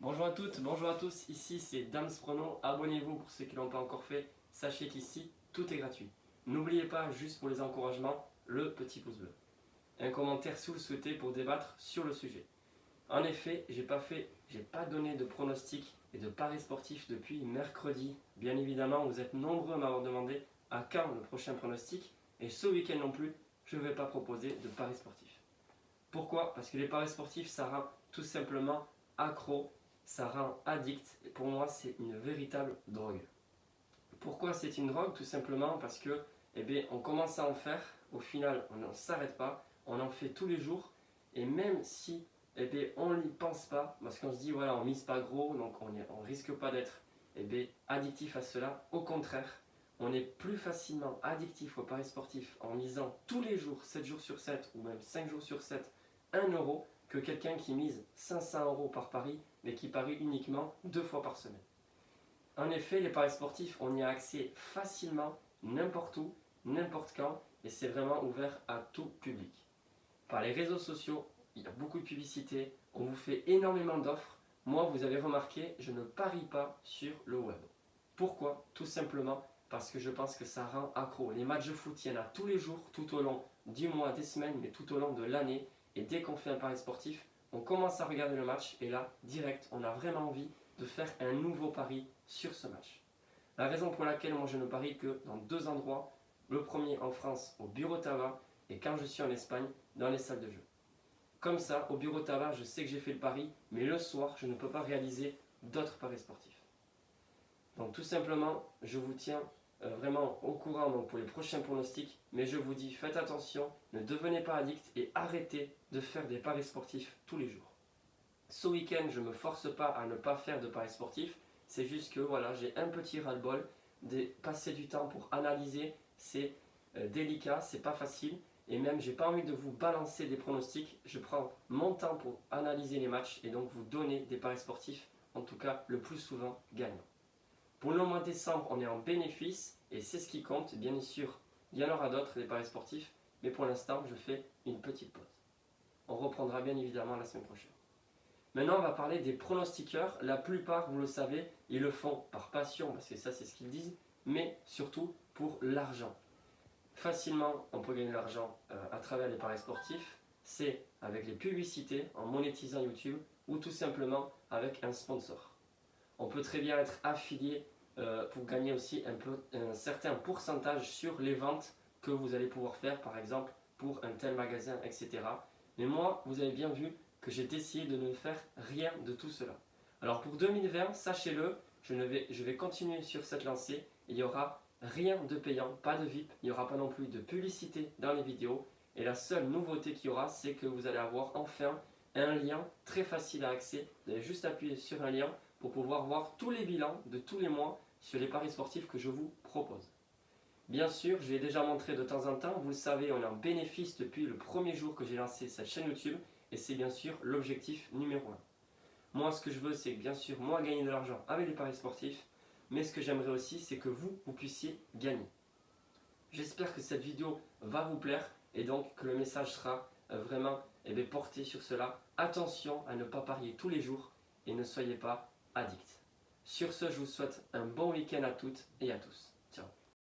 Bonjour à toutes, bonjour à tous, ici c'est Dams Prono, abonnez-vous pour ceux qui ne l'ont pas encore fait, sachez qu'ici tout est gratuit. N'oubliez pas, juste pour les encouragements, le petit pouce bleu. Un commentaire si vous le souhaitez pour débattre sur le sujet. En effet, j'ai pas donné de pronostic et de paris sportifs depuis mercredi. Bien évidemment, vous êtes nombreux à m'avoir demandé à quand le prochain pronostic et ce week-end non plus, je ne vais pas proposer de paris sportifs. Pourquoi? Parce que les paris sportifs, ça rend tout simplement accro, ça rend addict et pour moi c'est une véritable drogue. Pourquoi c'est une drogue? Tout simplement parce que on commence à en faire, au final on n'en s'arrête pas, on en fait tous les jours et même si on n'y pense pas, parce qu'on se dit voilà on mise pas gros donc on risque pas d'être addictif à cela, au contraire on est plus facilement addictif aux paris sportifs en misant tous les jours, 7 jours sur 7 ou même 5 jours sur 7 1 € que quelqu'un qui mise 500 € par pari mais qui parie uniquement 2 fois par semaine. En effet, les paris sportifs, on y a accès facilement, n'importe où, n'importe quand, et c'est vraiment ouvert à tout public. Par les réseaux sociaux, il y a beaucoup de publicité, on vous fait énormément d'offres. Moi, vous avez remarqué, je ne parie pas sur le web. Pourquoi? Tout simplement parce que je pense que ça rend accro. Les matchs de foot, il y en a tous les jours, tout au long du mois, des semaines, mais tout au long de l'année. Et dès qu'on fait un pari sportif, on commence à regarder le match et là, direct, on a vraiment envie de faire un nouveau pari sur ce match. La raison pour laquelle moi je ne parie que dans 2 endroits, le premier en France au Bureau Tabac et quand je suis en Espagne dans les salles de jeu. Comme ça, au Bureau Tabac, je sais que j'ai fait le pari, mais le soir, je ne peux pas réaliser d'autres paris sportifs. Donc tout simplement, je vous tiens vraiment au courant donc, pour les prochains pronostics, mais je vous dis, faites attention, ne devenez pas addict et arrêtez de faire des paris sportifs tous les jours. Ce week-end, je ne me force pas à ne pas faire de paris sportifs, c'est juste que voilà, j'ai un petit ras-le-bol de passer du temps pour analyser, c'est délicat, c'est pas facile, et même j'ai pas envie de vous balancer des pronostics, je prends mon temps pour analyser les matchs et donc vous donner des paris sportifs, en tout cas le plus souvent gagnants. Pour le mois de décembre, on est en bénéfice et c'est ce qui compte. Bien sûr, il y en aura d'autres, des paris sportifs, mais pour l'instant, je fais une petite pause. On reprendra bien évidemment la semaine prochaine. Maintenant, on va parler des pronostiqueurs. La plupart, vous le savez, ils le font par passion, parce que ça, c'est ce qu'ils disent, mais surtout pour l'argent. Facilement, on peut gagner de l'argent à travers les paris sportifs. C'est avec les publicités, en monétisant YouTube, ou tout simplement avec un sponsor. On peut très bien être affilié pour gagner aussi un certain pourcentage sur les ventes que vous allez pouvoir faire, par exemple, pour un tel magasin, etc. Mais moi, vous avez bien vu que j'ai décidé de ne faire rien de tout cela. Alors pour 2020, sachez-le, je vais continuer sur cette lancée. Il n'y aura rien de payant, pas de VIP, il n'y aura pas non plus de publicité dans les vidéos. Et la seule nouveauté qu'il y aura, c'est que vous allez avoir enfin un lien très facile à accès. Vous allez juste appuyer sur un lien pour pouvoir voir tous les bilans de tous les mois sur les paris sportifs que je vous propose. Bien sûr, je l'ai déjà montré de temps en temps, vous le savez, on est en bénéfice depuis le premier jour que j'ai lancé cette chaîne YouTube et c'est bien sûr l'objectif numéro 1. Moi, ce que je veux, c'est bien sûr, moi, gagner de l'argent avec les paris sportifs, mais ce que j'aimerais aussi, c'est que vous puissiez gagner. J'espère que cette vidéo va vous plaire et donc que le message sera vraiment porté sur cela. Attention à ne pas parier tous les jours et ne soyez pas addict. Sur ce, je vous souhaite un bon week-end à toutes et à tous.